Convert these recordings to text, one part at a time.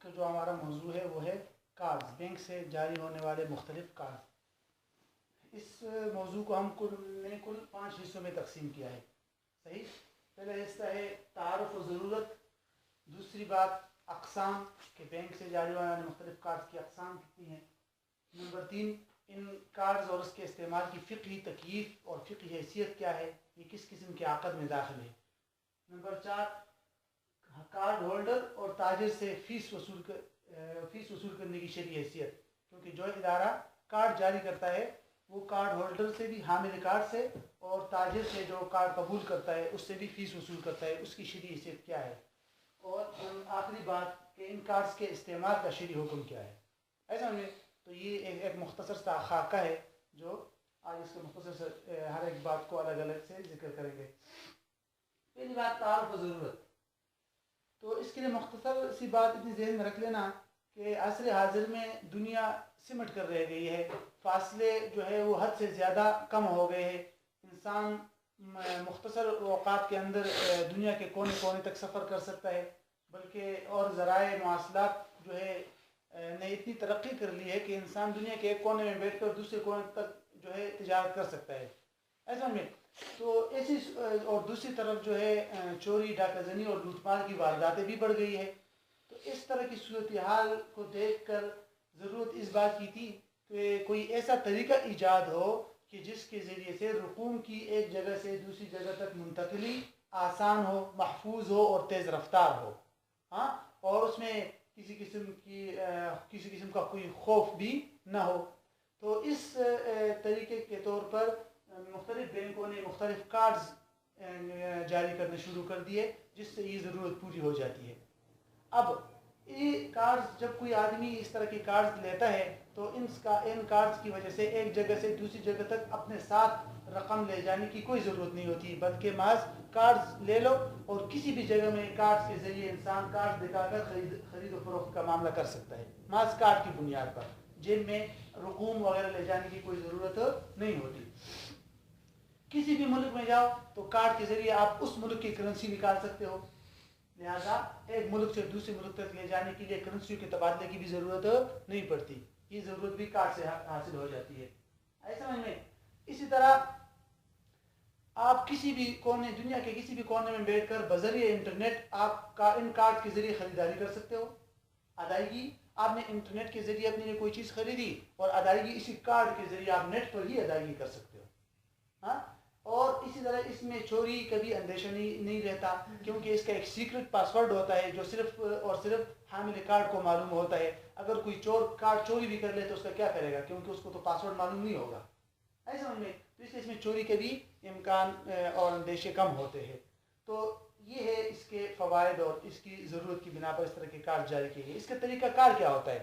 کا جو ہمارا موضوع ہے وہ ہے کارڈز، بینک سے جاری ہونے والے مختلف کارڈ۔ اس موضوع کو ہم میں نے کل 5 حصوں میں تقسیم کیا ہے، صحیح۔ پہلا حصہ ہے تعارف و ضرورت، دوسری بات اقسام کہ بینک سے جاری ہونے والے مختلف کارڈز کی اقسام کتنی ہیں، نمبر 3 ان کارڈز اور اس کے استعمال کی فقہی تکییف اور فقہی حیثیت کیا ہے، یہ کس قسم کے عقد میں داخل ہے، نمبر 4 کارڈ ہولڈر اور تاجر سے فیس وصول کرنے کی شرعی حیثیت، کیونکہ جو ادارہ کارڈ جاری کرتا ہے وہ کارڈ ہولڈر سے بھی، حامل کارڈ سے، اور تاجر سے جو کارڈ قبول کرتا ہے اس سے بھی فیس وصول کرتا ہے، اس کی شرعی حیثیت کیا ہے، اور آخری بات کہ ان کارڈز کے استعمال کا شرعی حکم کیا ہے۔ ایسا ہمیں تو یہ ایک مختصر سا خاکہ ہے جو آج اس کے مختصر سے ہر ایک بات کو الگ الگ سے ذکر کریں گے۔ پہلی بات تعارف و ضرورت، تو اس کے لیے مختصر سی بات اتنی ذہن میں رکھ لینا کہ عصر حاضر میں دنیا سمٹ کر رہ گئی ہے، فاصلے جو ہے وہ حد سے زیادہ کم ہو گئے ہیں، انسان مختصر اوقات کے اندر دنیا کے کونے کونے تک سفر کر سکتا ہے، بلکہ اور ذرائع مواصلات جو ہے نے اتنی ترقی کر لی ہے کہ انسان دنیا کے ایک کونے میں بیٹھ کر دوسرے کونے تک جو ہے تجارت کر سکتا ہے، ایسا میں تو ایسی، اور دوسری طرف جو ہے چوری، ڈاکہ زنی اور لوٹ مار کی وارداتیں بھی بڑھ گئی ہے۔ تو اس طرح کی صورتحال کو دیکھ کر ضرورت اس بات کی تھی کہ کوئی ایسا طریقہ ایجاد ہو کہ جس کے ذریعے سے رقوم کی ایک جگہ سے دوسری جگہ تک منتقلی آسان ہو، محفوظ ہو اور تیز رفتار ہو، ہاں، اور اس میں کسی قسم کا کوئی خوف بھی نہ ہو۔ تو اس طریقے کے طور پر مختلف بینکوں نے مختلف کارڈز جاری کرنے شروع کر دیے جس سے یہ ضرورت پوری ہو جاتی ہے۔ اب یہ کارڈز جب کوئی آدمی اس طرح کے کارڈز لیتا ہے تو ان کارڈز کی وجہ سے ایک جگہ سے دوسری جگہ تک اپنے ساتھ رقم لے جانے کی کوئی ضرورت نہیں ہوتی، بلکہ محض کارڈز لے لو اور کسی بھی جگہ میں کارڈز کے ذریعے انسان کارڈ دکھا کر خرید و فروخت کا معاملہ کر سکتا ہے، محض کارڈ کی بنیاد پر، جن میں رقوم وغیرہ لے جانے کی کوئی ضرورت نہیں ہوتی۔ کسی بھی ملک میں جاؤ تو کارڈ کے ذریعے آپ اس ملک کی کرنسی نکال سکتے ہو، لہذا ایک ملک سے دوسرے ملک تک لے جانے کے لیے کرنسیوں کے تبادلے کی بھی ضرورت نہیں پڑتی، یہ ضرورت بھی کارڈ سے حاصل ہو جاتی ہے، ایسا سمجھ میں۔ اسی طرح آپ کسی بھی کونے، دنیا کے کسی بھی کونے میں بیٹھ کر بذریعہ انٹرنیٹ آپ ان کارڈ کے ذریعے خریداری کر سکتے ہو، ادائیگی آپ نے انٹرنیٹ کے ذریعے اپنے لیے کوئی چیز خریدی اور ادائیگی اسی کارڈ کے ذریعے آپ نیٹ پر ہی ادائیگی کر سکتے ہو، ہاں، اور اسی طرح اس میں چوری کا بھی اندیشہ نہیں رہتا، کیونکہ اس کا ایک سیکرٹ پاسورڈ ہوتا ہے جو صرف اور صرف حامل کارڈ کو معلوم ہوتا ہے، اگر کوئی چور کارڈ چوری بھی کر لے تو اس کا کیا کرے گا، کیونکہ اس کو تو پاسورڈ معلوم نہیں ہوگا، ایسا سمجھ میں۔ تو اس لیے اس میں چوری کے بھی امکان اور اندیشے کم ہوتے ہیں۔ تو یہ ہے اس کے فوائد اور اس کی ضرورت کی بنا پر اس طرح کے کارڈ جاری کیے گئے۔ اس کا طریقہ کار کیا ہوتا ہے؟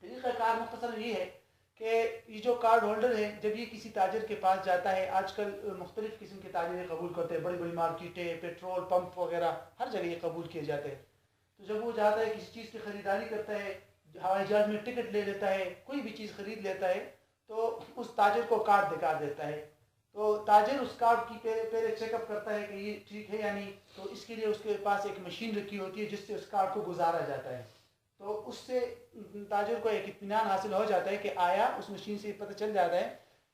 طریقہ کار مختصر یہ ہے کہ یہ جو کارڈ ہولڈر ہے جب یہ کسی تاجر کے پاس جاتا ہے، آج کل مختلف قسم کے تاجر قبول کرتے ہیں، بڑی بڑی مارکیٹیں، پیٹرول پمپ وغیرہ ہر جگہ یہ قبول کیے جاتے ہیں، تو جب وہ جاتا ہے کسی چیز کی خریداری کرتا ہے، ہوائی جہاز میں ٹکٹ لے لیتا ہے، کوئی بھی چیز خرید لیتا ہے تو اس تاجر کو کارڈ دکھا دیتا ہے، تو تاجر اس کارڈ کی پہلے چیک اپ کرتا ہے کہ یہ ٹھیک ہے یا نہیں، تو اس کے لیے اس کے پاس ایک مشین رکھی ہوتی ہے جس سے اس کارڈ کو گزارا جاتا ہے، تو اس سے تاجر کو ایک اطمینان حاصل ہو جاتا ہے کہ آیا اس مشین سے پتہ چل جاتا ہے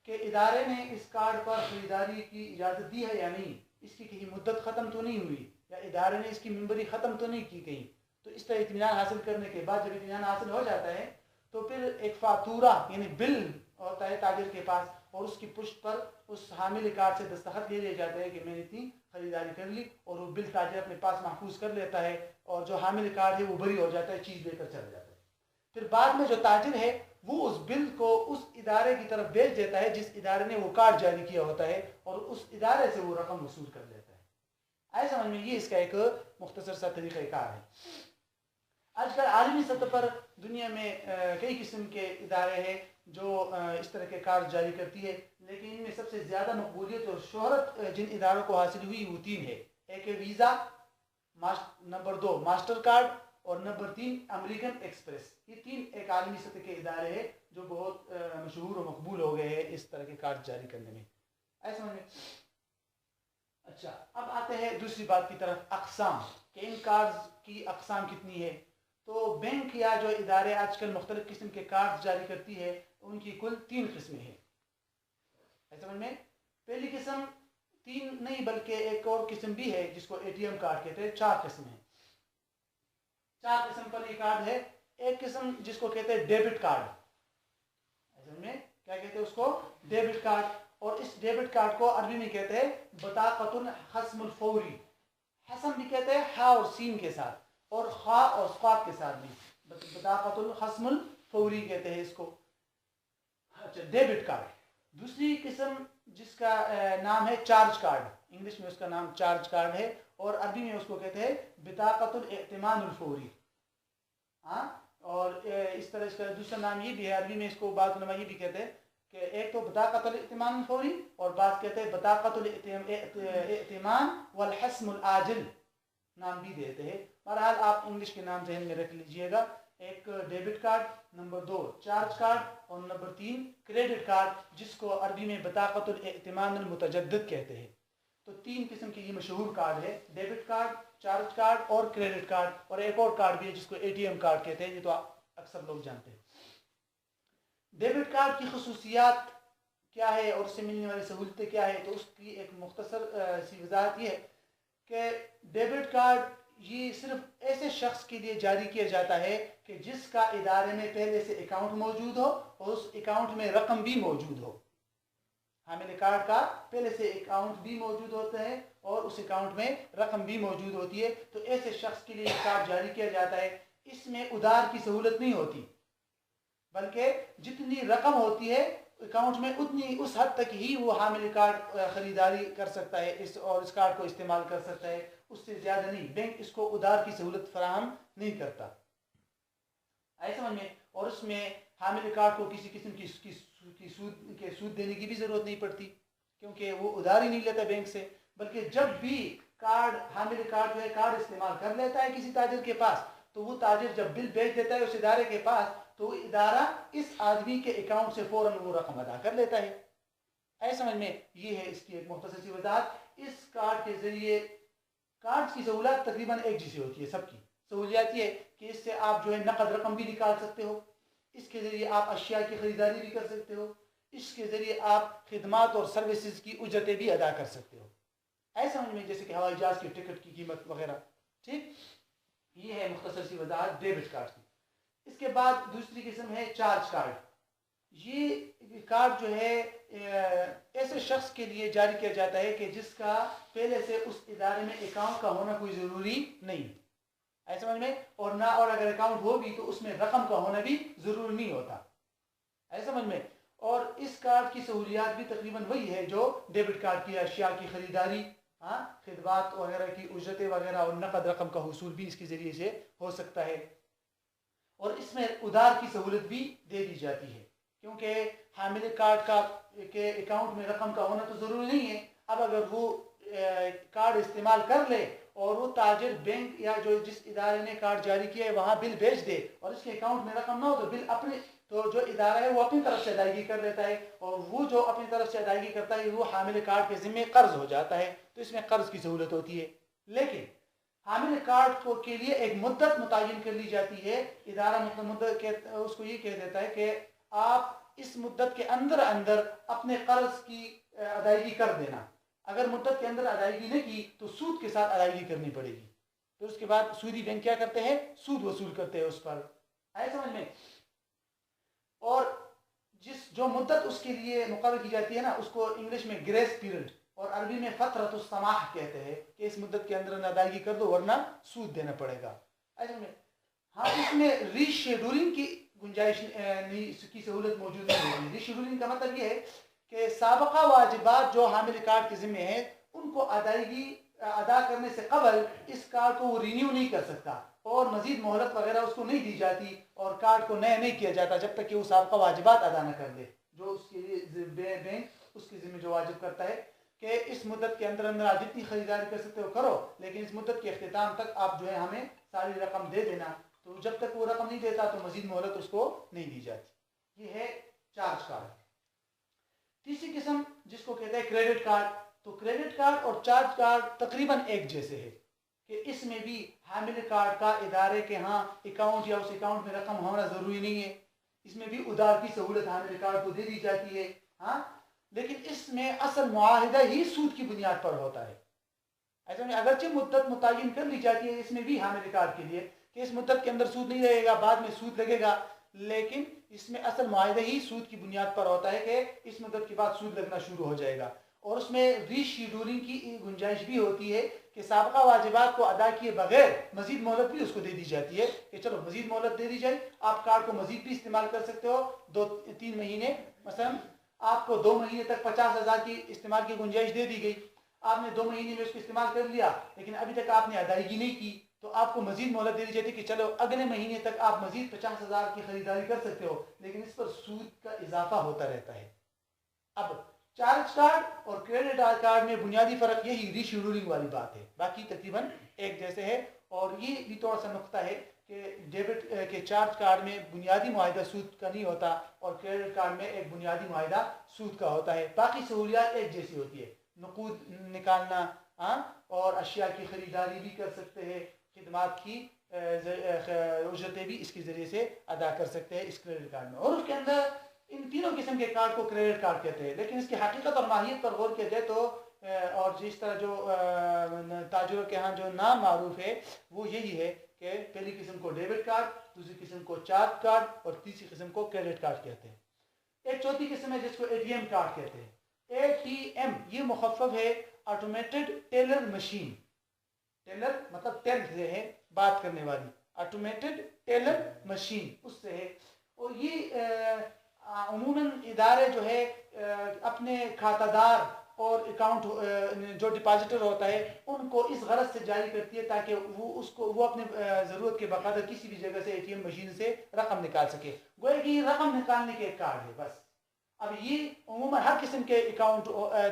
کہ ادارے نے اس کارڈ پر خریداری کی اجازت دی ہے یا نہیں، اس کی کہیں مدت ختم تو نہیں ہوئی، یا ادارے نے اس کی ممبری ختم تو نہیں کی گئی۔ تو اس طرح اطمینان حاصل کرنے کے بعد جب اطمینان حاصل ہو جاتا ہے تو پھر ایک فاتورہ یعنی بل ہوتا ہے تاجر کے پاس، اور اس کی پشت پر اس حامل کارڈ سے دستخط لے لیا جاتا ہے کہ میں نے اتنی خریداری کر لی، اور وہ بل تاجر اپنے پاس محفوظ کر لیتا ہے، اور جو حامل کارڈ ہے وہ بری ہو جاتا ہے، چیز لے کر چلا جاتا ہے۔ پھر بعد میں جو تاجر ہے وہ اس بل کو اس ادارے کی طرف بھیج دیتا ہے جس ادارے نے وہ کارڈ جاری کیا ہوتا ہے، اور اس ادارے سے وہ رقم وصول کر لیتا ہے، ایسا سمجھ میں۔ یہ اس کا ایک مختصر سا طریقہ کار ہے۔ آج کل عالمی سطح پر دنیا میں کئی قسم کے ادارے ہیں جو اس طرح کے کارڈ جاری کرتی ہے، لیکن ان میں سب سے زیادہ مقبولیت اور شہرت جن اداروں کو حاصل ہوئی وہ 3 ہے، ایک ہے ویزا، نمبر 2 ماسٹر کارڈ، اور نمبر 3 امریکن ایکسپریس۔ یہ 3 ایک عالمی سطح کے ادارے ہیں جو بہت مشہور و مقبول ہو گئے ہیں اس طرح کے کارڈ جاری کرنے میں، ایسا سمجھ میں۔ اچھا، اب آتے ہیں دوسری بات کی طرف، اقسام، کہ ان کارڈز کی اقسام کتنی ہے۔ تو بینک یا جو ادارے آج کل مختلف قسم کے کارڈ جاری کرتی ہے ان کی کل 3 قسمیں ہیں. سمجھ میں؟ پہلی قسم 3 نہیں بلکہ ایک اور قسم بھی ہے جس کو اے ٹی ایم کارڈ کہتے ہیں. 4 قسم ہیں. 4 قسم پر یہ کارڈ ہے. ایک قسم جس کو کہتے ہیں ڈیبٹ کارڈ. سمجھ میں؟ کیا کہتے ہیں اس کو؟ Debit card. اور اس ڈیبٹ کارڈ کو عربی میں کہتے ہیں بطاقۃ الحسم الفوری. حسم بھی کہتے ہیں ہا اور سین کے ساتھ اور خا اور صاد کے ساتھ بھی. بطاقۃ الحسم الفوری کہتے ہیں اس کو. اچھا ڈیبٹ کارڈ. دوسری قسم جس کا نام ہے چارج کارڈ. انگلش میں اس کا نام چارج کارڈ ہے اور عربی میں اس کو کہتے ہیں بطاقۃ الائتمان الفوری. ہاں. اور اس طرح اس کا دوسرا نام یہ بھی ہے عربی میں اس کو بعض علماء یہ بھی کہتے ہیں کہ ایک تو بطاقۃ الائتمان الفوری اور بعض کہتے ہیں بطاقۃ الائتمان والحسم العاجل نام بھی دیتے ہیں. بہرحال آپ انگلش کے نام ذہن میں رکھ لیجئے گا. ایک debit card, number 2 charge card اور نمبر 3 کریڈٹ کارڈ جس کو عربی میں بطاقۃ الائتمان المتجدد کہتے ہیں. تو 3 قسم کے یہ مشہور کارڈ ہے. ڈیبٹ کارڈ, چارج کارڈ اور کریڈٹ کارڈ. اور ایک اور کارڈ بھی ہے جس کو اے ٹی ایم کارڈ کہتے ہیں. یہ تو اکثر لوگ جانتے ہیں. ڈیبٹ کارڈ کی خصوصیات کیا ہے اور اس سے ملنے والی سہولتیں کیا ہے؟ تو اس کی ایک مختصر سی وضاحت یہ ہے کہ ڈیبٹ کارڈ یہ صرف ایسے شخص کے لیے جاری کیا جاتا ہے کہ جس کا ادارے میں پہلے سے اکاؤنٹ موجود ہو اور اس اکاؤنٹ میں رقم بھی موجود ہو. حامل کارڈ کا پہلے سے اکاؤنٹ بھی موجود ہوتا ہے اور اس اکاؤنٹ میں رقم بھی موجود ہوتی ہے. تو ایسے شخص کے لیے یہ کارڈ جاری کیا جاتا ہے. اس میں ادھار کی سہولت نہیں ہوتی بلکہ جتنی رقم ہوتی ہے اکاؤنٹ میں اتنی اس حد تک ہی وہ حامل کارڈ خریداری کر سکتا ہے اور اس کارڈ کو استعمال کر سکتا ہے. اس سے زیادہ نہیں. بینک اس کو ادھار کی سہولت فراہم نہیں کرتا. آئے سمجھ میں؟ اور اس میں حامل کارڈ کو کسی قسم کی سود دینے کی بھی ضرورت نہیں پڑتی کیونکہ وہ ادھار ہی نہیں لیتا بینک سے. بلکہ جب بھی حامل کارڈ جو ہے کارڈ استعمال کر لیتا ہے کسی تاجر کے پاس تو وہ تاجر جب بل بھیج دیتا ہے اس ادارے کے پاس تو وہ ادارہ اس آدمی کے اکاؤنٹ سے فوراً وہ رقم ادا کر لیتا ہے. آئے سمجھ میں؟ یہ ہے اس کی ایک مختصر سی وضاحت. اس کارڈ کے ذریعے کارڈ کی سہولت تقریباً ایک جیسی ہوتی ہے. سب کی سہولیات یہ ہے کہ اس سے آپ جو ہے نقد رقم بھی نکال سکتے ہو. اس کے ذریعے آپ اشیاء کی خریداری بھی کر سکتے ہو. اس کے ذریعے آپ خدمات اور سروسز کی اجرتیں بھی ادا کر سکتے ہو. ایسا سمجھ میں؟ جیسے کہ ہوائی جہاز کی ٹکٹ کی قیمت وغیرہ. ٹھیک. یہ ہے مختصر سی وضاحت ڈیبٹ کارڈ کی. اس کے بعد دوسری قسم ہے چارج کارڈ. یہ کارڈ جو ہے ایسے شخص کے لیے جاری کیا جاتا ہے کہ جس کا پہلے سے اس ادارے میں اکاؤنٹ کا ہونا کوئی ضروری نہیں. ایسا سمجھ میں؟ اور اگر اکاؤنٹ ہو بھی تو اس میں رقم کا ہونا بھی ضروری نہیں ہوتا. ایسا سمجھ میں؟ اور اس کارڈ کی سہولیات بھی تقریباً وہی ہے جو ڈیبٹ کارڈ کی. اشیاء کی خریداری, خدمات وغیرہ کی اجرتیں وغیرہ اور نقد رقم کا حصول بھی اس کے ذریعے سے ہو سکتا ہے. اور اس میں ادھار کی سہولت بھی دے دی جاتی ہے کیونکہ حامل کارڈ کا کے اکاؤنٹ میں رقم کا ہونا تو ضروری نہیں ہے. اب اگر وہ کارڈ استعمال کر لے اور وہ تاجر بینک یا جس ادارے نے کارڈ جاری کیا ہے وہاں بل بھیج دے اور اس کے اکاؤنٹ میں رقم نہ ہو تو جو ادارہ ہے وہ اپنی طرف سے ادائیگی کر لیتا ہے اور وہ جو اپنی طرف سے ادائیگی کرتا ہے وہ حامل کارڈ کے ذمہ قرض ہو جاتا ہے. تو اس میں قرض کی سہولت ہوتی ہے. لیکن حامل کارڈ کے لیے ایک مدت متعین کر لی جاتی ہے. ادارہ مدت اس کو یہ کہہ دیتا ہے کہ آپ اس مدت کے اندر اپنے قرض کی ادائیگی کر دینا. اگر مدت کے اندر ادائیگی نہیں کی تو سود کے ساتھ ادائیگی کرنی پڑے گی. تو اس کے بعد سودی بینک کیا کرتے ہیں؟ سود وصول کرتے ہیں اس پر. آئے سمجھ میں؟ اور جو مدت اس کے لیے مقرر کی جاتی ہے نا اس کو انگلش میں گریس پیریڈ اور عربی میں فترۃ السماح کہتے ہیں کہ اس مدت کے اندر ادائیگی کر دو ورنہ سود دینا پڑے گا. ایسے میں ہاں اس میں ری شیڈولنگ کی گنجائش کی سہولت موجود نہیں ہوگی. ری شیڈولنگ کا مطلب یہ ہے کہ سابقہ واجبات جو حامل کارڈ کے ذمہ ہیں ان کو ادا کرنے سے قبل اس کارڈ کو وہ رینیو نہیں کر سکتا اور مزید مہلت وغیرہ اس کو نہیں دی جاتی اور کارڈ کو نیا نہیں کیا جاتا جب تک کہ وہ سابقہ واجبات ادا نہ کر دے جو اس کے لیے بینک اس کے ذمہ جو واجب کرتا ہے کہ اس مدت کے اندر آپ جتنی خریداری کر سکتے ہو کرو لیکن اس مدت کے اختتام تک آپ جو ہے ہمیں ساری رقم دے دینا. تو جب تک وہ رقم نہیں دیتا تو مزید مہلت اس کو نہیں دی جاتی. یہ ہے چارج کارڈ. تیسری قسم جس کو کہتے ہیں کریڈٹ کارڈ. تو کریڈٹ کارڈ اور چارج کارڈ تقریباً ایک جیسے ہے کہ اس میں بھی حامل کارڈ کا ادارے کے ہاں اکاؤنٹ یا اس اکاؤنٹ میں رقم ہونا ضروری نہیں ہے، اس میں بھی ادار کی سہولت حامل کارڈ کو دے دی جاتی ہے، ہاں، لیکن اس میں اصل معاہدہ ہی سود کی بنیاد پر ہوتا ہے۔ ایسا میں اگرچہ مدت متعین کر لی جاتی ہے اس میں بھی حامل کارڈ کے لیے کہ اس مدت کے اندر سود نہیں رہے گا، بعد میں سود لگے گا، لیکن اس میں اصل معاہدہ ہی سود کی بنیاد پر ہوتا ہے کہ اس مدت کے بعد سود لگنا شروع ہو جائے گا۔ اور اس میں ری شیڈولنگ کی گنجائش بھی ہوتی ہے کہ سابقہ واجبات کو ادا کیے بغیر مزید مہلت بھی اس کو دے دی جاتی ہے کہ چلو مزید مہلت دے دی جائے، آپ کارڈ کو مزید بھی استعمال کر سکتے ہو 2-3 مہینے، مثلا آپ کو 2 مہینے تک 50,000 کی استعمال کی گنجائش دے دی گئی، آپ نے 2 مہینے میں اس کو استعمال کر لیا لیکن ابھی تک آپ نے ادائیگی نہیں کی، تو آپ کو مزید مہلت دے دی جاتی ہے کہ چلو اگلے مہینے تک آپ مزید 50,000 کی خریداری کر سکتے ہو، لیکن اس پر سود کا اضافہ ہوتا رہتا ہے۔ اب چارج کارڈ اور کریڈٹ کارڈ میں بنیادی فرق یہی ری شیڈولنگ والی بات ہے، باقی تقریباً ایک جیسے ہے۔ اور یہ بھی تھوڑا سا نقطہ ہے کہ ڈیبٹ کے چارج کارڈ میں بنیادی معاہدہ سود کا نہیں ہوتا اور کریڈٹ کارڈ میں ایک بنیادی معاہدہ سود کا ہوتا ہے، باقی سہولیات ایک جیسی ہوتی ہے، نقود نکالنا، ہاں، اور اشیاء کی خریداری بھی کر سکتے ہیں، خدمات کی اجرتیں بھی اس کے ذریعے سے ادا کر سکتے ہیں اس کریڈٹ کارڈ میں۔ اور اس کے اندر ان تینوں قسم کے کارڈ کو کریڈٹ کارڈ کہتے ہیں، لیکن اس کی حقیقت اور ماہیت پر غور کیا جائے تو اور جس طرح جو تاجروں کے ہاں جو نام معروف ہے وہ یہی ہے کہ پہلی قسم کو ڈیبٹ کارڈ، دوسری قسم کو چارج کارڈ اور تیسری قسم کو کریڈٹ کارڈ کہتے ہیں۔ ایک چوتھی قسم ہے جس کو اے ٹی ایم کارڈ کہتے ہیں۔ اے ٹی ایم یہ مخفف ہے آٹومیٹڈ ٹیلر مشین، ٹیلر مطلب ٹیل سے ہے بات کرنے والی، آٹومیٹڈ ٹیلر مشین اس سے ہے۔ اور یہ عموماً ادارے جو ہے اپنے کھاتہ دار اور اکاؤنٹ جو ڈپازٹر ہوتا ہے ان کو اس غرض سے جاری کرتی ہے تاکہ وہ اپنے ضرورت کے بقدر کسی بھی جگہ سے اے ٹی ایم مشین سے رقم نکال سکے، گویا کہ یہ رقم نکالنے کے ایک کارڈ ہے بس۔ اب یہ عموماً ہر قسم کے اکاؤنٹ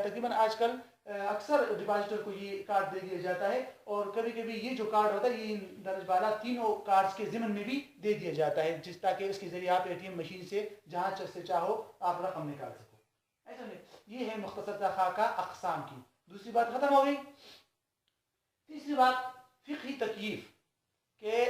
تقریباً آج کل اکثر ڈپازٹر کو یہ کارڈ دے دیا جاتا ہے، اور کبھی کبھی یہ جو کارڈ ہوتا ہے یہ درج بالا تینوں کارڈز کے ضمن میں بھی دے دیا جاتا ہے جس تاکہ اس کے ذریعے آپ اے ٹی ایم مشین سے جہاں سے چاہو آپ رقم نکال سکو۔ ایسا نہیں، یہ ہے مختصر خاکہ اقسام کی۔ دوسری بات ختم ہو گئی۔ تیسری بات فقہی تکییف، کہ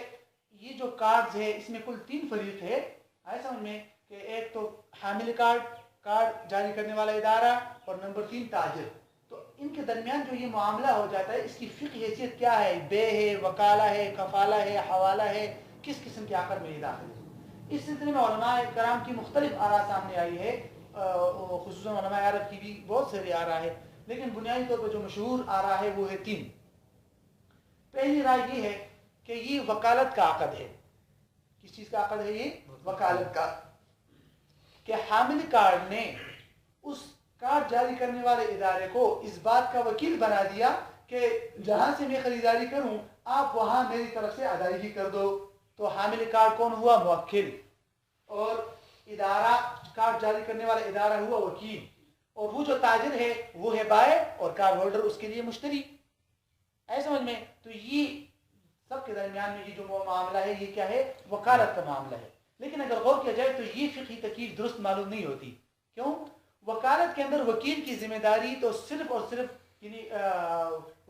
یہ جو کارڈز ہے اس میں کل 3 فریق ہے، آئے سمجھ میں، کہ ایک تو حامل کارڈ جاری کرنے والا ادارہ، اور نمبر 3 تاجر۔ تو ان کے درمیان جو یہ معاملہ ہو جاتا ہے اس کی فقہی حیثیت کیا ہے، بے ہے، وکالہ ہے، کفالہ ہے، حوالہ ہے، کس قسم کے عقد میں یہ داخل ہے۔ اس سلسلے میں علماء کرام کی مختلف آراء سامنے آئی ہے، خصوصاً علماء عرب کی بھی بہت ساری آراء ہے، لیکن بنیادی طور پر جو مشہور آراء ہے وہ ہے 3۔ پہلی رائے یہ ہے کہ یہ وکالت کا عقد ہے۔ کس چیز کا عقد ہے یہ؟ وکالت کا، کہ حامل کارڈ نے اس کارڈ جاری کرنے والے ادارے کو اس بات کا وکیل بنا دیا کہ جہاں سے میں خریداری کروں آپ وہاں میری طرف سے ادائیگی کر دو۔ تو حامل کارڈ کون ہوا؟ موکل، اور ادارہ کارڈ جاری کرنے والا ادارہ ہوا وکیل، اور وہ جو تاجر ہے وہ ہے بائع اور کارڈ ہولڈر اس کے لیے مشتری۔ ایسے سمجھ میں، تو یہ سب کے درمیان میں یہ جو معاملہ ہے یہ کیا ہے؟ وکالت کا معاملہ ہے۔ لیکن اگر غور کیا جائے تو یہ فقہی تکییف درست معلوم نہیں ہوتی۔ کیوں؟ وکالت کے اندر وکیل کی ذمہ داری تو صرف اور صرف یعنی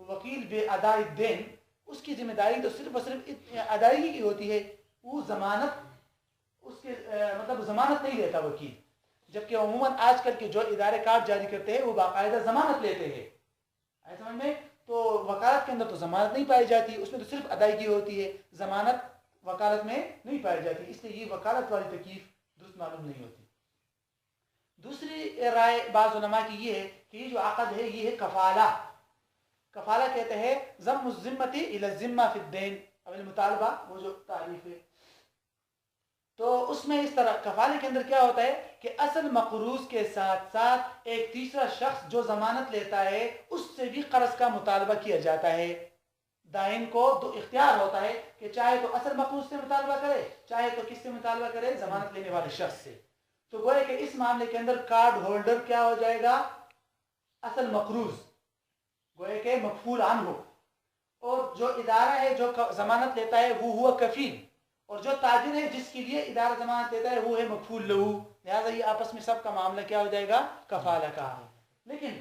وکیل بے ادائی دین، اس کی ذمہ داری تو صرف اور صرف ادائیگی کی ہوتی ہے، وہ ضمانت اس کے مطلب ضمانت نہیں لیتا وکیل، جبکہ عموماً آج کل کے جو ادارے کارڈ جاری کرتے ہیں وہ باقاعدہ ضمانت لیتے ہیں۔ ایسا سمجھ میں، تو وکالت کے اندر تو ضمانت نہیں پائی جاتی، اس میں تو صرف ادائیگی ہوتی ہے، ضمانت وکالت میں نہیں پائی جاتی، اس لیے یہ وکالت والی تکییف درست معلوم نہیں ہوتی۔ دوسری رائے بعض علماء کی یہ ہے کہ یہ جو عقد ہے یہ ہے کفالہ۔ کفالہ کہتے ہیں ضم الذمۃ الی الذمہ فی الدین، اب المطالبہ وہ جو تعریف ہے، تو اس میں اس طرح کفالے کے اندر کیا ہوتا ہے کہ اصل مقروض کے ساتھ ساتھ ایک تیسرا شخص جو ضمانت لیتا ہے اس سے بھی قرض کا مطالبہ کیا جاتا ہے۔ دائن کو تو اختیار ہوتا ہے کہ چاہے تو اصل مقروض سے مطالبہ کرے، چاہے تو کس سے مطالبہ کرے؟ ضمانت لینے والے شخص سے۔ تو گویا کہ اس معاملے کے اندر کارڈ ہولڈر کیا ہو جائے گا؟ اصل مقروض، گویا کہ مکفول عنہ، اور جو ادارہ ہے جو ضمانت لیتا ہے وہ ہوا کفیل، اور جو تاجر ہے جس کے لیے ادارہ ضمانت دیتا ہے وہ ہے مکفول لہو، لہذا یہ آپس میں سب کا معاملہ کیا ہو جائے گا؟ کفالہ کا۔ لیکن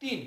3।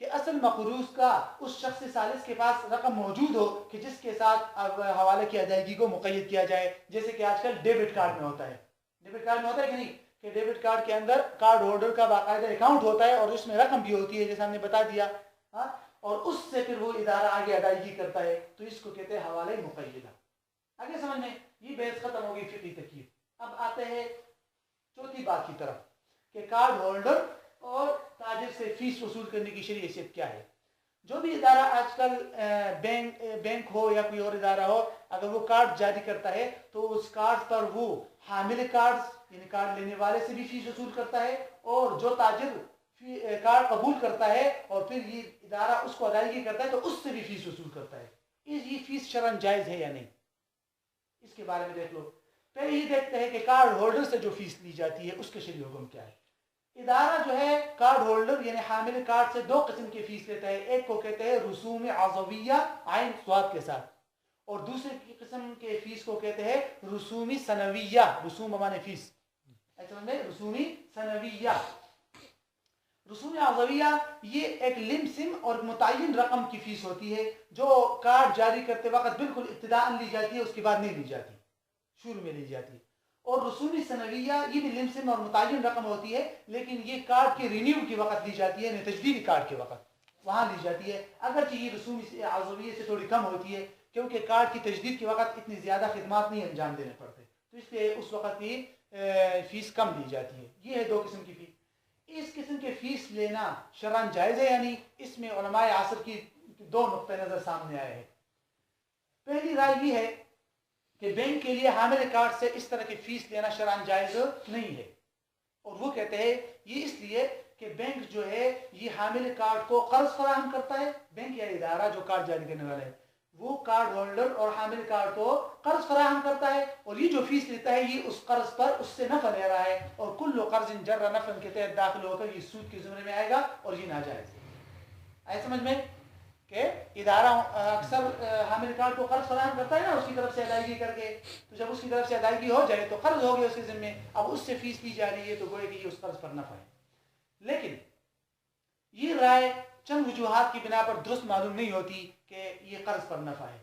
کہ اصل مقروض کا اس شخص ثالث کے پاس رقم موجود ہو کہ جس کے ساتھ اب حوالے کی ادائیگی کو مقید کیا جائے، جیسے کہ آج کل ڈیبٹ کارڈ میں ہوتا ہے. ڈیبٹ کارڈ میں ہوتا ہے کہ نہیں، کہ ڈیبٹ کارڈ کے اندر کارڈ ہولڈر کا باقاعدہ اکاؤنٹ ہوتا ہے اور اس میں رقم بھی ہوتی ہے جیسے ہم نے بتا دیا، ہاں، اور اس سے پھر وہ ادارہ آگے ادائیگی کرتا ہے، تو اس کو کہتے ہیں حوالہ مقیدہ. آگے سمجھ میں یہ بحث ختم ہوگی فقہی ترکیب. اب آتے ہیں چوتھی بات کی طرف کہ کارڈ ہولڈر اور تاجر سے فیس وصول کرنے کی شرعی حیثیت کیا ہے. جو بھی ادارہ آج کل بینک ہو یا کوئی اور ادارہ ہو، اگر وہ کارڈ جاری کرتا ہے تو اس کارڈ پر وہ حامل کارڈ یعنی کارڈ لینے والے سے بھی فیس وصول کرتا ہے، اور جو تاجر کارڈ قبول کرتا ہے اور پھر یہ ادارہ اس کو ادائیگی کرتا ہے تو اس سے بھی فیس وصول کرتا ہے. یہ فیس شرعاً جائز ہے یا نہیں، اس کے بارے میں دیکھ لو. پہلے یہ دیکھتے ہیں کہ کارڈ ہولڈر سے جو فیس لی جاتی ہے اس کے شرعی حکم کیا ہے. ادارہ جو ہے کارڈ ہولڈر یعنی حامل کارڈ سے دو قسم کی فیس لیتا ہے. ایک کو کہتے ہیں رسوم عضویہ عین سواد کے ساتھ، اور دوسرے قسم کے فیس کو کہتے ہیں رسومی سنویہ. رسوم بمانے فیس، رسومی سنویہ. رسوم عضویہ یہ ایک لمسم اور متعین رقم کی فیس ہوتی ہے جو کارڈ جاری کرتے وقت بالکل ابتداءً لی جاتی ہے، اس کے بعد نہیں لی جاتی، شروع میں لی جاتی ہے. اور رسومی سنویہ یہ بھی لمسم اور متعین رقم ہوتی ہے، لیکن یہ کارڈ کے رینیو کے وقت لی جاتی ہے، یعنی تجدیدی کارڈ کے وقت وہاں لی جاتی ہے. اگرچہ یہ رسومی عضویہ سے تھوڑی کم ہوتی ہے کیونکہ کارڈ کی تجدید کے وقت اتنی زیادہ خدمات نہیں انجام دینے پڑتے، تو اس لیے اس وقت کی فیس کم لی جاتی ہے. یہ ہے دو قسم کی فیس. اس قسم کے فیس لینا شرعاً جائز ہے یا نہیں، اس میں علماء عصر کی دو نقطہ نظر سامنے آئے ہیں. پہلی رائے یہ ہے کہ بینک کے لیے حامل کارڈ سے اس طرح کی فیس لینا شرعاً جائز نہیں ہے، اور وہ کہتے ہیں یہ اس لیے کہ بینک جو ہے یہ حامل کارڈ کو قرض فراہم کرتا ہے. بینک یا ادارہ جو کارڈ جاری کرنے والا ہے وہ کارڈ ہولڈر اور حامل کارڈ کو قرض فراہم کرتا ہے، اور یہ جو فیس لیتا ہے یہ اس قرض پر اس سے نفع لے رہا ہے، اور کل قرض جر نفع کے تحت داخل ہو کر یہ سود کے زمرے میں آئے گا اور یہ ناجائز ہے. آئے سمجھ میں کہ ادارہ اکثر حامل کارڈ کو قرض فراہم کرتا ہے نا اس کی طرف سے ادائیگی کر کے، تو جب اس کی طرف سے ادائیگی ہو جائے تو قرض ہو گیا اس کے ذمے، اب اس سے فیس لی جا رہی ہے تو گویا کہ یہ اس قرض پر نفع ہے. لیکن یہ رائے چند وجوہات کی بنا پر درست معلوم نہیں ہوتی کہ یہ قرض پر نفع ہے.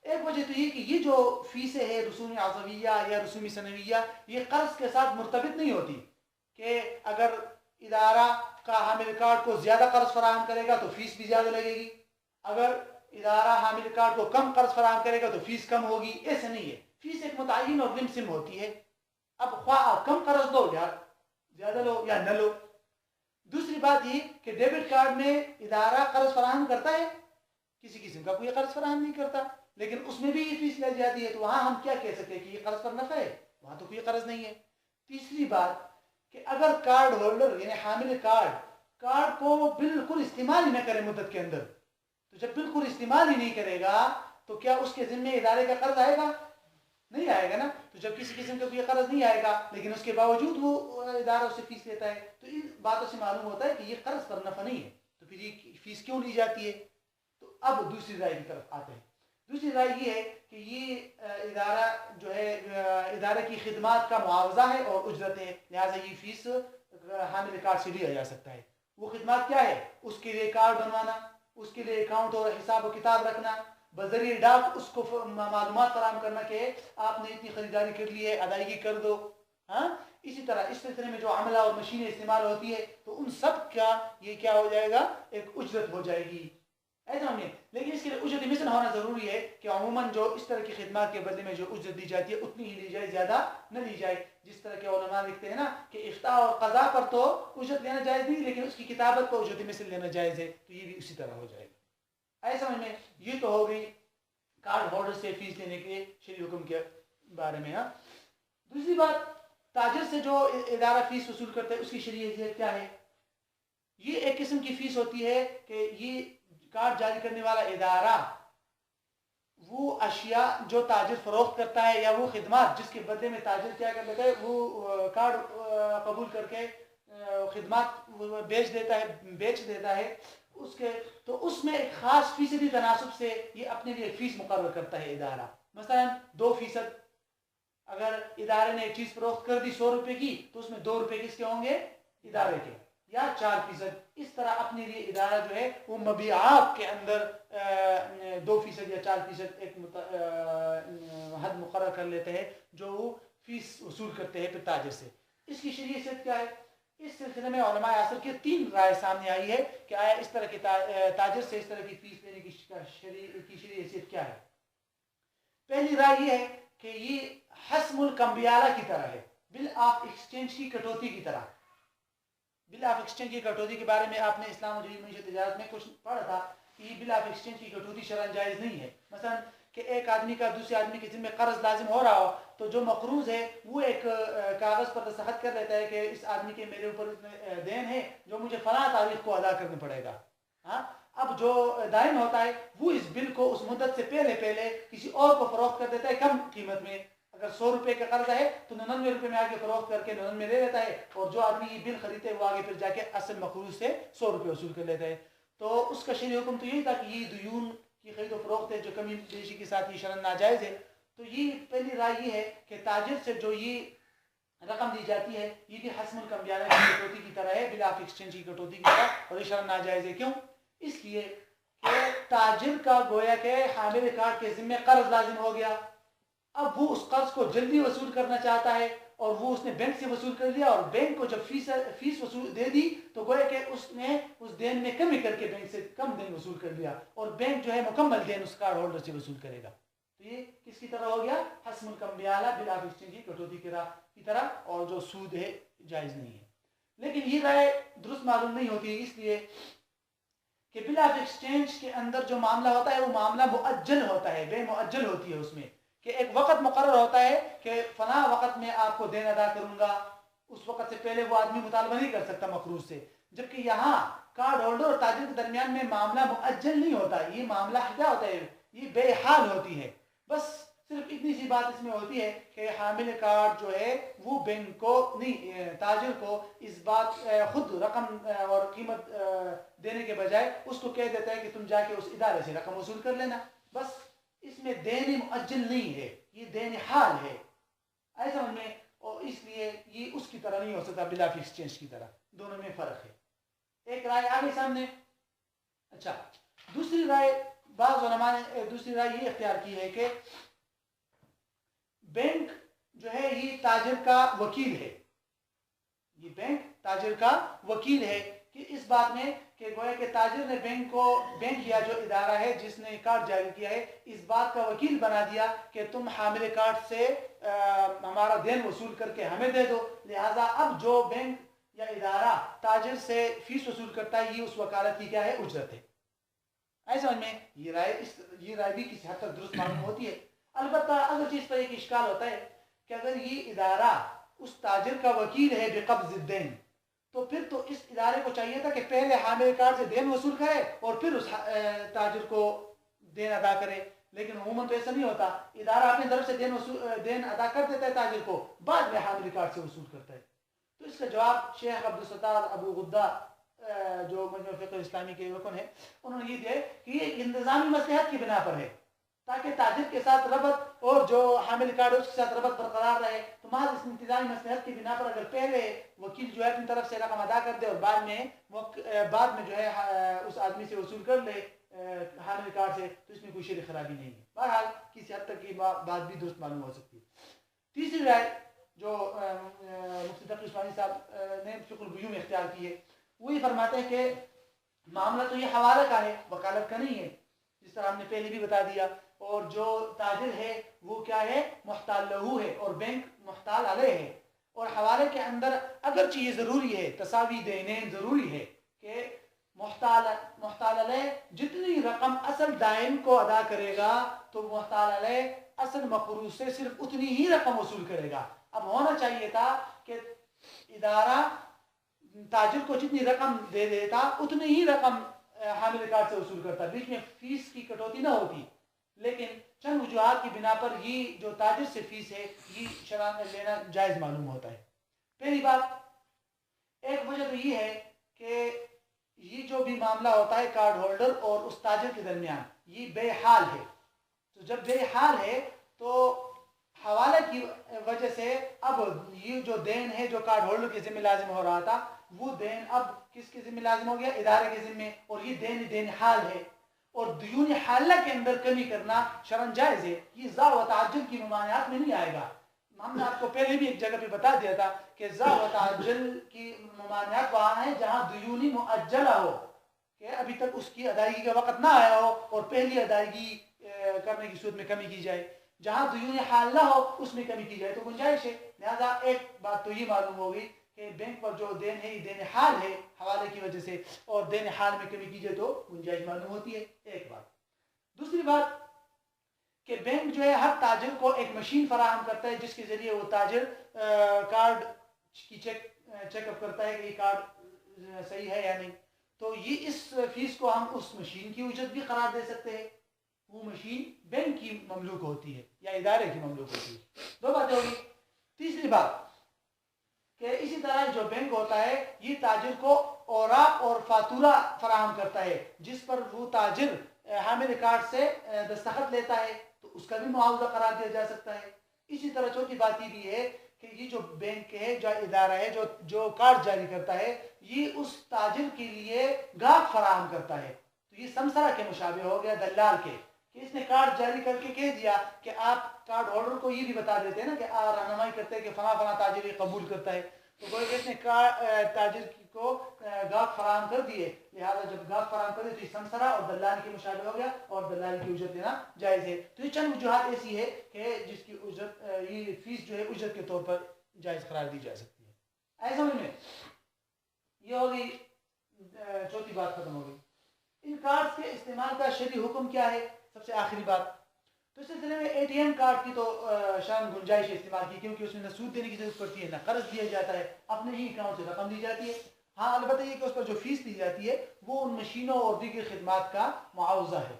ایک وجہ تو یہ کہ یہ جو فیسیں ہے رسوم عضویہ یا رسوم سنویہ یہ قرض کے ساتھ مرتبط نہیں ہوتی، کہ اگر ادارہ کا حامل کارڈ کو زیادہ قرض فراہم کرے گا تو فیس بھی زیادہ لگے گی، اگر ادارہ حامل کارڈ کو کم قرض فراہم کرے گا تو فیس کم ہوگی. ایسے نہیں ہے، فیس ایک متعین اور لمسم ہوتی ہے. اب خواہ کم قرض لو یا زیادہ لو یا نہ لو. دوسری بات یہ کہ ڈیبٹ کارڈ میں ادارہ قرض فراہم کرتا ہے، کسی قسم کا کوئی قرض فراہم نہیں کرتا، لیکن اس میں بھی یہ فیس لگ جاتی ہے، تو وہاں ہم کیا کہہ سکتے ہیں کہ یہ قرض پر نفع ہے، وہاں تو کوئی قرض نہیں ہے. تیسری بات کہ اگر کارڈ ہولڈر یعنی حامل کارڈ کو بالکل استعمال ہی نہ کرے مدت کے اندر، تو جب بالکل استعمال ہی نہیں کرے گا تو کیا اس کے ذمے ادارے کا قرض آئے گا؟ نہیں آئے گا نا. تو جب کسی قسم کا کوئی قرض نہیں آئے گا لیکن اس کے باوجود وہ ادارہ اسے فیس لیتا ہے، تو ان باتوں سے معلوم ہوتا ہے کہ یہ قرض پر نفع نہیں ہے، تو پھر یہ فیس کیوں لی جاتی ہے. تو اب دوسری رائے کی طرف آتے ہیں. دوسری رائے یہ ہے کہ یہ ادارہ جو ہے ادارے کی خدمات کا معاوضہ ہے اور اجرت ہے، لہٰذا یہ فیس حامل کارڈ سے لیا جا سکتا ہے. وہ خدمات کیا ہے؟ اس کے لیے کارڈ بنوانا، اس کے لیے اکاؤنٹ اور حساب و کتاب رکھنا، بذریعہ ڈاک اس کو معلومات فراہم کرنا کہ آپ نے اتنی خریداری کر لی ہے ادائیگی کر دو. ہاں، اسی طرح اس سلسلے میں جو عملہ اور مشینیں استعمال ہوتی ہے تو ان سب کا یہ کیا ہو جائے گا؟ ایک اجرت ہو جائے گی. ایسا نہیں، لیکن اس کے لیے اجرت مثل ہونا ضروری ہے کہ عموماً جو اس طرح کی خدمات کے بدلے میں جو اجرت دی جاتی ہے اتنی ہی لی جائے، زیادہ نہ لی جائے. جس طرح کے علماء لکھتے ہیں نا کہ افتاء اور قضاء پر تو اجرت لینا جائز نہیں، لیکن اس کی کتابت پر اجرت مثل لینا جائز ہے، تو یہ بھی اسی طرح ہو جائے گا. ایسا سمجھ میں یہ تو ہو گئی کارڈ ہولڈر سے فیس لینے کے شرعی حکم کے بارے میں. ہاں، دوسری بات تاجر سے جو ادارہ فیس وصول کرتا ہے اس کی شرعی حیثیت کیا ہے؟ یہ ایک قسم کی فیس ہوتی ہے کہ یہ کارڈ جاری کرنے والا ادارہ وہ اشیاء جو تاجر فروخت کرتا ہے یا وہ خدمات جس کے بدلے میں تاجر کیا کر دیتا ہے وہ کارڈ قبول کر کے خدمات بیچ دیتا ہے اس کے، تو اس میں ایک خاص فیصدی تناسب سے یہ اپنے لیے فیس مقرر کرتا ہے ادارہ. مثلا 2%، اگر ادارے نے ایک چیز فروخت کر دی 100 روپے کی تو اس میں 2 روپے کس کے ہوں گے؟ ادارے کے. یا 4%. اس طرح اپنے لیے ادارہ جو ہے وہ مبیعات کے اندر 2% یا 4% ایک حد مقرر کر لیتے ہیں جو وہ فیس وصول کرتے ہیں پھر تاجر سے. اس کی شرعی حیثیت کیا ہے؟ اس سلسلے میں علماء عصر کی 3 رائے سامنے آئی ہے کہ آیا اس طرح کے تاجر سے اس طرح کی فیس لینے کی شرعی حیثیت کیا ہے. پہلی رائے یہ ہے کہ یہ حسم الکمبیالہ کی طرح ہے، بل آف ایکسچینج کی کٹوتی کی طرح. بل آف ایکسچینج کی کٹوتی کے بارے میں آپ نے اسلام و جدید معیشت تجارت میں کچھ پڑھا تھا کہ یہ بل آف ایکسچینج کی کٹوتی شرعاً جائز نہیں ہے. مثلا کہ ایک آدمی کا دوسرے آدمی کے ذمہ قرض لازم ہو رہا ہو تو جو مقروض ہے وہ ایک کاغذ پر دستخط کر لیتا ہے کہ اس آدمی کے میرے اوپر دین ہے جو مجھے فلاں تاریخ کو ادا کرنا پڑے گا. ہاں، اب جو دائن ہوتا ہے وہ اس بل کو اس مدت سے پہلے کسی اور کو فروخت کر دیتا ہے کم قیمت میں. اگر 100 روپے کا قرض ہے تو 99 روپے میں آگے فروخت کر کے 99 لے لیتا ہے، اور جو آدمی یہ بل خریدتے ہے وہ آگے پھر جا کے اصل مقروض سے 100 روپے وصول کر لیتا ہے. تو اس کا شرعی حکم تو یہی تھا کہ یہ دیون کی خرید و فروخت ہے جو کمی بیشی کے ساتھ یہ شرعاً ناجائز ہے. تو یہ پہلی رائے یہ ہے کہ تاجر سے جو یہ رقم دی جاتی ہے یہ بھی حسم الکمبیالہ کی کٹوتی کی طرح ہے، بل آف ایکسچینج کی کٹوتی کی طرح، اور یہ شرعاً ناجائز ہے. کیوں؟ اس لیے کہ تاجر کا گویا کہ حامل کارڈ کے ذمہ قرض لازم ہو گیا. اب وہ اس قرض کو جلدی وصول کرنا چاہتا ہے اور وہ اس نے بینک سے وصول کر لیا، اور بینک کو جب فیس وصول دے دی تو گویا کہ اس نے اس دین میں کمی کر کے بینک سے کم دین وصول کر لیا، اور بینک جو ہے مکمل دین اس کارڈ ہولڈر سے وصول کرے گا. تو یہ کس کی طرح ہو گیا؟ حسم الکمبیالہ بل آف ایکسچینج کی کٹوتی کی طرح، اور جو سود ہے جائز نہیں ہے. لیکن یہ رائے درست معلوم نہیں ہوتی ہے، اس لیے کہ بل آف ایکسچینج کے اندر جو معاملہ ہوتا ہے وہ معاملہ مؤجل ہوتا ہے، بے مؤجل ہوتی ہے. اس میں کہ ایک وقت مقرر ہوتا ہے کہ فلاں وقت میں آپ کو دین ادا کروں گا، اس وقت سے پہلے وہ آدمی مطالبہ نہیں کر سکتا مقروض سے. جبکہ یہاں کارڈ ہولڈر اور تاجر کے درمیان میں معاملہ مؤجل نہیں ہوتا. یہ معاملہ کیا ہوتا ہے؟ یہ بے حال ہوتی ہے. بس صرف اتنی سی بات اس میں ہوتی ہے کہ حامل کارڈ جو ہے وہ بینک کو نہیں، تاجر کو اس بات خود رقم اور قیمت دینے کے بجائے اس کو کہہ دیتا ہے کہ تم جا کے اس ادارے سے رقم وصول کر لینا. بس اس میں دین مؤجل نہیں ہے، یہ دین حال ہے. ایسا میں، اور اس لیے یہ اس کی طرح نہیں ہو سکتا بل آف ایکسچینج کی طرح. دونوں میں فرق ہے. ایک رائے آگے سامنے. اچھا، دوسری رائے بعض علماء نے دوسری رائے یہ اختیار کی ہے کہ بینک جو ہے یہ تاجر کا وکیل ہے. یہ بینک تاجر کا وکیل ہے کہ اس بات میں کہ گویا کہ تاجر نے بینک یا جو ادارہ ہے جس نے کارڈ جاری کیا ہے اس بات کا وکیل بنا دیا کہ تم حامل کارڈ سے ہمارا دین وصول کر کے ہمیں دے دو. لہذا اب جو بینک یا ادارہ تاجر سے فیس وصول کرتا ہے یہ اس وکالت کی کیا ہے؟ اجرت ہے. ایسا میں یہ رائے بھی کسی حد تک درست معلوم ہوتی ہے. البتہ اگر اس پر ایک اشکال ہوتا ہے کہ اگر یہ ادارہ اس تاجر کا وکیل ہے بقبض الدین تو پھر تو اس ادارے کو چاہیے تھا کہ پہلے حامل کارڈ سے دین وصول کرے اور پھر اس تاجر کو دین ادا کرے. لیکن عموماً تو ایسا نہیں ہوتا. ادارہ اپنی طرف سے دین ادا کر دیتا ہے تاجر کو، بعد میں حامل کارڈ سے وصول کرتا ہے. تو اس کا جواب شیخ عبدالستار ابو غدہ جو مجمع فقہ اسلامی کے رکن ہے انہوں نے یہ دیا کہ یہ انتظامی مصلحت کی بنا پر ہے تاکہ تاجر کے ساتھ ربط اور جو حامل کارڈ اس کے ساتھ ربط برقرار رہے. تو محض اس انتظامی مصلحت کی بنا پر اگر پہلے وکیل جو ہے اپنی طرف سے رقم ادا کر دے اور بعد میں جو ہے اس آدمی سے وصول کر لے حامل کارڈ سے تو اس میں کوئی شرعی خرابی نہیں ہے. بہرحال کسی حد تک یہ بات بھی درست معلوم ہو سکتی ہے. تیسری رائے جو مفتی تقی عثمانی صاحب نے فقہ البیوع میں اختیار کی ہے وہ یہ فرماتے ہیں کہ معاملہ تو یہ حوالہ کا ہے، وکالت کا نہیں ہے، جس طرح ہم نے پہلے بھی بتا دیا. اور جو تاجر ہے وہ کیا ہے؟ محتال لہو ہے اور بینک محتال علیہ ہے. اور حوالے کے اندر اگرچہ یہ ضروری ہے، تساوی دینین ضروری ہے کہ محتال علیہ جتنی رقم اصل دائن کو ادا کرے گا تو محتال علیہ اصل مقروض سے صرف اتنی ہی رقم وصول کرے گا. اب ہونا چاہیے تھا کہ ادارہ تاجر کو جتنی رقم دے دیتا اتنی ہی رقم حامل کارڈ سے وصول کرتا، بیچ میں فیس کی کٹوتی نہ ہوتی. لیکن چند وجوہات کی بنا پر یہ جو تاجر سے فیس ہے یہ شرعاً لینا جائز معلوم ہوتا ہے. پہلی بات، ایک وجہ تو یہ ہے کہ یہ جو بھی معاملہ ہوتا ہے کارڈ ہولڈر اور اس تاجر کے درمیان یہ بے حال ہے. تو جب بے حال ہے تو حوالے کی وجہ سے اب یہ جو دین ہے جو کارڈ ہولڈر کے ذمہ لازم ہو رہا تھا وہ دین اب کس کے ذمہ لازم ہو گیا؟ ادارے کے ذمہ، اور یہ دین حال ہے، اور دیون حالہ کے اندر کمی کرنا شرعاً جائز ہے، یہ زا و تعجل کی ممانعات میں نہیں آئے گا۔ ہم نے آپ کو پہلے بھی ایک جگہ پہ بتا دیا تھا کہ زا و تعجل کی ممانعات وہاں ہیں جہاں دیونی مؤجلہ ہو، کہ ابھی تک اس کی ادائیگی کا وقت نہ آیا ہو اور پہلی ادائیگی کرنے کی صورت میں کمی کی جائے۔ جہاں دیون حال نہ ہو اس میں کمی کی جائے تو گنجائش ہے۔ لہذا ایک بات تو یہ معلوم ہوگی کہ بینک پر جو دین ہے یہ دین حال ہے حوالے کی وجہ سے، اور دین حال میں کمی کی جائے تو گنجائش معلوم ہوتی ہے، ایک بات۔ دوسری بات کہ بینک جو ہے ہر تاجر کو ایک مشین فراہم کرتا ہے جس کے ذریعے وہ تاجر کارڈ کی چیک اپ کرتا ہے کہ یہ کارڈ صحیح ہے یا نہیں۔ تو یہ اس فیس کو ہم اس مشین کی اجرت بھی قرار دے سکتے ہیں، وہ مشین بینک کی مملوک ہوتی ہے یا ادارے کی مملوک ہوتی ہے۔ دو باتیں ہوگی۔ تیسری بات کہ اسی طرح جو بینک ہوتا ہے یہ تاجر کو اوراق اور فاتورہ فراہم کرتا ہے جس پر وہ تاجر حامل کارڈ سے دستخط لیتا ہے، تو اس کا بھی معاوضہ قرار دیا جا سکتا ہے۔ اسی طرح چوتھی بات یہ بھی ہے کہ یہ جو بینک ہے، جو ادارہ ہے جو کارڈ جاری کرتا ہے، یہ اس تاجر کے لیے گاہک فراہم کرتا ہے۔ تو یہ سمسرہ کے مشابہ ہو گیا دلال کے، کہ اس نے کارڈ جاری کر کے کہہ دیا کہ آپ کارڈ ہولڈر کو یہ بھی بتا دیتے ہیں نا کہ رہنمائی کرتے ہیں کہ فلاں فلاں تاجر یہ قبول کرتا ہے، تو گویا کہ اس نے تاجر کو گاہک فراہم کر دیے، لہٰذا جب گاہک فراہم کر دیے تو یہ سمسرہ اور دلال کے مشابہ ہو گیا اور دلال کی اجرت دینا جائز ہے۔ تو یہ چند وجوہات ایسی ہے کہ جس کی اجرت یہ فیس جو ہے اجرت کے طور پر جائز قرار دی جا سکتی ہے۔ ایسا سمجھ میں یہ ہوگی چوتھی بات ختم ہوگی۔ ان کارڈز کے استعمال کا شرعی حکم کیا ہے؟ سب سے آخری بات، تو اس سلسلے میں اے ٹی ایم کارڈ کی تو شان گنجائش ہے استعمال کی، کیونکہ اس میں نہ سود دینے کی ضرورت پڑتی ہے نہ قرض دیا جاتا ہے، اپنے ہی اکاؤنٹ سے رقم دی جاتی ہے۔ ہاں البتہ یہ کہ اس پر جو فیس دی جاتی ہے وہ ان مشینوں اور دیگر خدمات کا معاوضہ ہے۔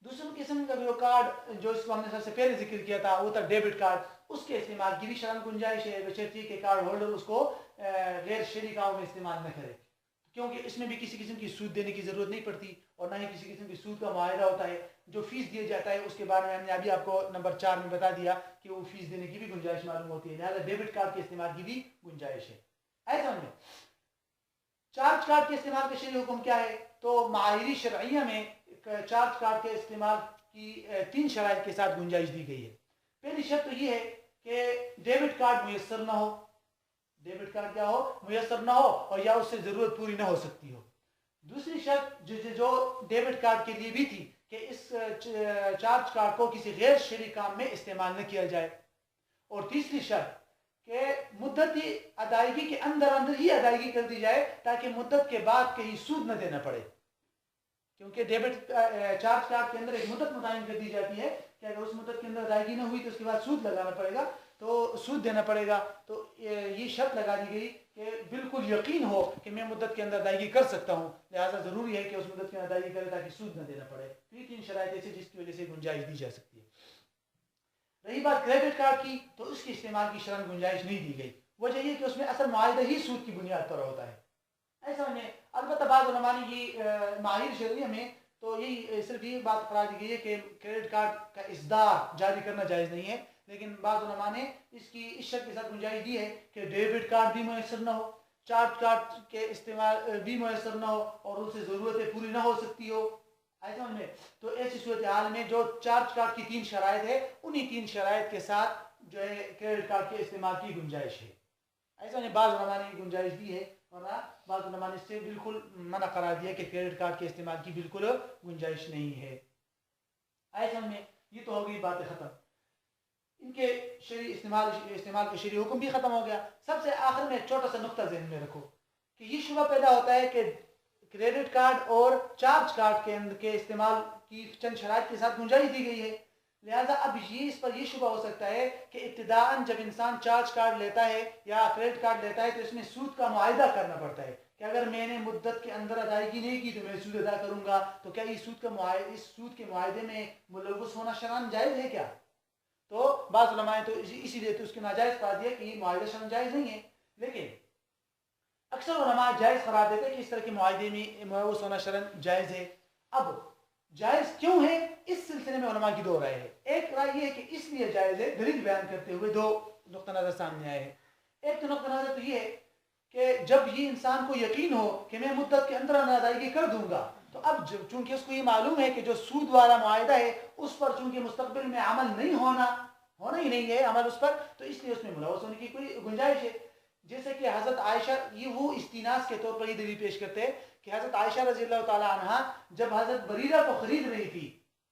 دوسرے قسم کا جو کارڈ جو اس کو ہم نے سب سے پہلے ذکر کیا تھا وہ تھا ڈیبٹ کارڈ، اس کے استعمال کی بھی شرعاً گنجائش ہے، بشرطیے کہ کارڈ ہولڈر اس کو غیر شرعی کاموں میں استعمال نہ کرے، کیونکہ اس میں بھی کسی قسم کی سود دینے کی ضرورت نہیں پڑتی اور نہ ہی کسی قسم کی سود کا معاہدہ ہوتا ہے۔ جو فیس دیا جاتا ہے اس کے بارے میں ہم نے ابھی آپ کو نمبر 4 میں بتا دیا کہ وہ فیس دینے کی بھی گنجائش معلوم ہوتی ہے، لہٰذا ڈیبٹ کارڈ کے استعمال کی بھی گنجائش ہے۔ ایسا سمجھیں۔ چارج کارڈ کے استعمال کا شرعی حکم کیا ہے؟ تو معاہیری شرعیہ میں چارج کارڈ کے استعمال کی 3 شرائط کے ساتھ گنجائش دی گئی ہے۔ پہلی شرط تو یہ ہے کہ ڈیبٹ کارڈ میسر نہ ہو، ڈیبٹ کارڈ کیا ہو؟ میسر نہ ہو اور یا اس سے ضرورت پوری نہ ہو سکتی ہو۔ دوسری شرط جو ڈیبٹ کارڈ کے لیے بھی تھی کہ اس چارج کارڈ کو کسی غیر شرعی کام میں استعمال نہ کیا جائے، اور تیسری شرط کہ مدتی ادائیگی کے اندر ہی ادائیگی کر دی جائے تاکہ مدت کے بعد کہیں سود نہ دینا پڑے، کیونکہ ڈیبٹ چارج کارڈ کے اندر ایک مدت متعین کر دی جاتی ہے کہ اگر اس مدت کے اندر ادائیگی نہ ہوئی تو اس کے بعد سود لگانا پڑے گا، تو سود دینا پڑے گا۔ تو یہ شرط لگا دی گئی کہ بالکل یقین ہو کہ میں مدت کے اندر ادائیگی کر سکتا ہوں، لہٰذا ضروری ہے کہ اس مدت کے اندر ادائیگی کرے تاکہ سود نہ دینا پڑے۔ یہ 3 شرائط ایسی جس کی وجہ سے گنجائش دی جا سکتی ہے۔ رہی بات کریڈٹ کارڈ کی، تو اس کے استعمال کی شرعاً گنجائش نہیں دی گئی، وجہ یہ کہ اس میں اصل معاہدہ ہی سود کی بنیاد پر ہوتا ہے۔ ایسا نہیں، البتہ بعض علماء نے یہ ماہر شرعیہ میں تو یہی صرف یہ بات قرار دی گئی ہے کہ کریڈٹ کارڈ کا اصدار جاری کرنا جائز نہیں ہے، لیکن بعض علماء نے اس کی اس شرط کے ساتھ گنجائش دی ہے کہ ڈیبٹ کارڈ بھی میسر نہ ہو، چارج کارڈ کے استعمال بھی میسر نہ ہو اور ان سے ضرورتیں پوری نہ ہو سکتی ہو۔ ایسا میں تو ایسی صورتحال میں جو چارج کارڈ کی 3 شرائط ہے انہی 3 شرائط کے ساتھ جو ہے کریڈٹ کارڈ کے استعمال کی گنجائش ہے۔ ایسا نہیں، بعض علماء نے گنجائش دی ہے ورنہ بعض علماء نے اس سے بالکل منع قرار دیا کہ کریڈٹ کارڈ کے استعمال کی بالکل گنجائش نہیں ہے۔ ایسا میں یہ تو ہو گئی باتیں ختم، ان کے شرعی استعمال کا شرعی حکم بھی ختم ہو گیا۔ سب سے آخر میں ایک چھوٹا سا نقطہ ذہن میں رکھو کہ یہ شبہ پیدا ہوتا ہے کہ کریڈٹ کارڈ اور چارج کارڈ کے استعمال کی چند شرائط کے ساتھ گنجائش دی گئی ہے، لہٰذا اب اس پر یہ شبہ ہو سکتا ہے کہ ابتداءً جب انسان چارج کارڈ لیتا ہے یا کریڈٹ کارڈ لیتا ہے تو اس میں سود کا معاہدہ کرنا پڑتا ہے کہ اگر میں نے مدت کے اندر ادائیگی نہیں کی تو میں سود ادا کروں گا، تو کیا یہ سود کے معاہدے میں ملوث ہونا شرعاً جائز ہے کیا؟ تو بعض علماء تو اسی لیے تو اس کے ناجائز قرار دیا کہ یہ معاہدہ شرعاً جائز نہیں ہے، لیکن اکثر علماء جائز قرار دیتے ہیں کہ اس طرح کے معاہدے میں ملوث ہونا شرعاً جائز ہے۔ اب جائز کیوں ہے اس سلسلے میں علماء کی 2 رائے ہے۔ ایک رائے یہ ہے کہ اس لیے جائز ہے، دلیل بیان کرتے ہوئے 2 نقطہ نظر سامنے آئے ہیں۔ ایک تو نقطہ نظر تو یہ ہے کہ جب یہ انسان کو یقین ہو کہ میں مدت کے اندر ادائیگی کر دوں گا، تو اب چونکہ اس کو یہ معلوم ہے کہ جو سود والا معاہدہ ہے اس پر چونکہ مستقبل میں عمل نہیں ہونا ہی نہیں ہے عمل اس پر، تو اس لیے اس میں ملوث ہونے کی کوئی گنجائش ہے. جیسے کہ حضرت عائشہ یہ وہ استیناس کے طور پر یہ دلیل پیش کرتے ہیں کہ حضرت عائشہ رضی اللہ تعالیٰ عنہ جب حضرت بریرہ کو خرید رہی تھی،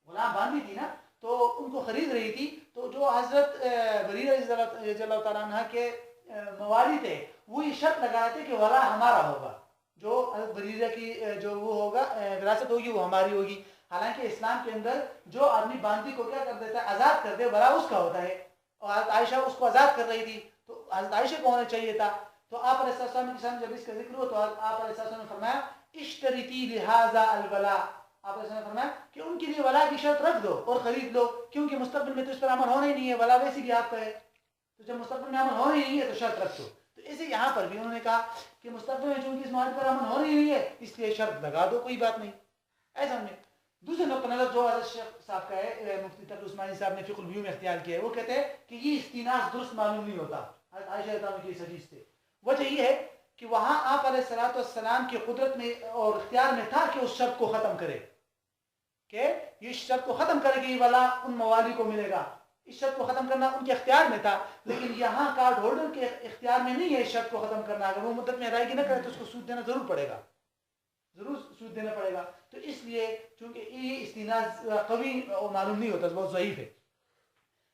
غلام باندھی تھی نا، تو ان کو خرید رہی تھی، تو جو حضرت بریرہ رضی اللہ تعالیٰ عنہ کے موالی تھے وہ یہ شرط لگا رہے تھے کہ ولا ہمارا ہوگا، جو حضرت بریرہ کی جو وہ ہوگا وراثت ہوگی وہ ہماری ہوگی. حالانکہ اسلام کے اندر جو آدمی باندھی کو کیا کر دیتا ہے، آزاد کر دے، ولا اس کا ہوتا ہے، اور حضرت عائشہ اس کو آزاد کر رہی تھی، تو حضرت عائشہ کو ہونا چاہیے تھا. تو آپ علیہ السلام کے سامنے جب اس کا ذکر ہوا تو آپ علیہ السلام نے فرمایا اشتریتی لہذا الولا، آپ علیہ السلام نے فرمایا کہ ان کے لیے ولا کی شرط رکھ دو اور خرید لو، کیونکہ مستقبل میں تو اس پر عمل ہونا ہی نہیں ہے، ولا ویسی بھی آپ کا ہے، تو جب مستقبل میں عمل ہونا ہی نہیں ہے تو شرط رکھ دو. تو اسے یہاں پر بھی انہوں نے کہا کہ مستقبل میں چونکہ اس معاہدے پر عمل ہونا ہی نہیں ہے اس لیے شرط لگا دو، کوئی بات نہیں. ایسا ہم نے دوسرے نقطہ نظر جو حضرت شیخ صاحب کا ہے، مفتی تقی عثمانی صاحب نے فقہ البیوع میں اختیار کیا ہے، وہ کہتے ہیں کہ یہ استیناس درست معلوم نہیں ہوتا حضرت عائشہ رضی اللہ عنہا کی اس حدیث سے. وجہ یہ ہے کہ وہاں آپ علیہ الصلوۃ والسلام کی قدرت میں اور اختیار میں تھا کہ اس شرط کو ختم کرے، کہ یہ شرط کو ختم کرے کہ یہ ولا ان موالی کو ملے گا، اس شرط کو ختم کرنا ان کے اختیار میں تھا. لیکن یہاں کارڈ ہولڈر کے اختیار میں نہیں ہے اس شرط کو ختم کرنا، اگر وہ مدت میں ادائیگی نہ کرے تو اس کو سود دینا ضرور پڑے گا، ضرور سود دینا پڑے گا. تو اس لیے چونکہ یہ استیناس قوی اور معلوم نہیں ہوتا، بہت ضعیف ہے.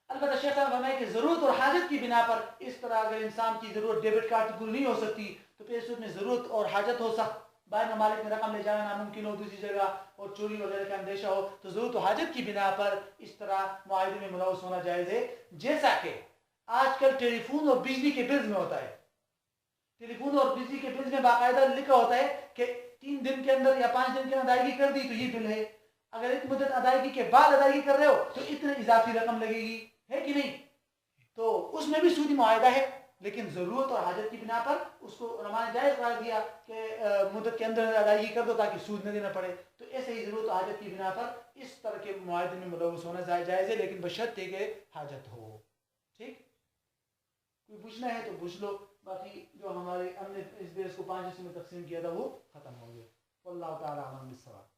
البتہ شیخ صاحب فرمائے کہ ضرورت اور حاجت کی بنا پر اس طرح اگر انسان کی ضرورت ڈیبٹ کارڈ کی پوری نہیں ہو سکتی تو پھر سود میں ضرورت اور حاجت ہو سکتا، باہر ممالک میں رقم لے جانا ناممکن ہو دوسری جگہ اور چوری وغیرہ کا اندیشہ ہو، تو ضرورت و حاجت کی بنا پر اس طرح معاہدے میں ملوث ہونا جائز ہے. جیسا کہ آج کل ٹیلی فون اور بجلی کے بلز میں ہوتا ہے، ٹیلی فون اور بجلی کے بلز میں باقاعدہ لکھا ہوتا ہے کہ 3 دن کے اندر یا 5 دن کے اندر ادائیگی کر دی تو یہ بل ہے، اگر ایک مدت ادائیگی کے بعد ادائیگی کر رہے ہو تو اتنے اضافی رقم لگے گی، ہے کہ نہیں؟ تو اس میں بھی سودی معاہدہ ہے، لیکن ضرورت اور حاجت کی بنا پر اس کو علماء نے جائز قرار دیا کہ مدت کے اندر ادائیگی کر دو تاکہ سود نہ دینا پڑے. تو ایسے ہی ضرورت اور حاجت کی بنا پر اس طرح کے معاہدے میں ملوث ہونا جائز ہے، لیکن بشرط کہ حاجت ہو. ٹھیک، کوئی پوچھنا ہے تو پوچھ لو، باقی جو ہمارے ہم نے اس بحث کو 5 حصوں میں تقسیم کیا تھا وہ ختم ہو گیا. واللہ تعالی اعلم بالصواب.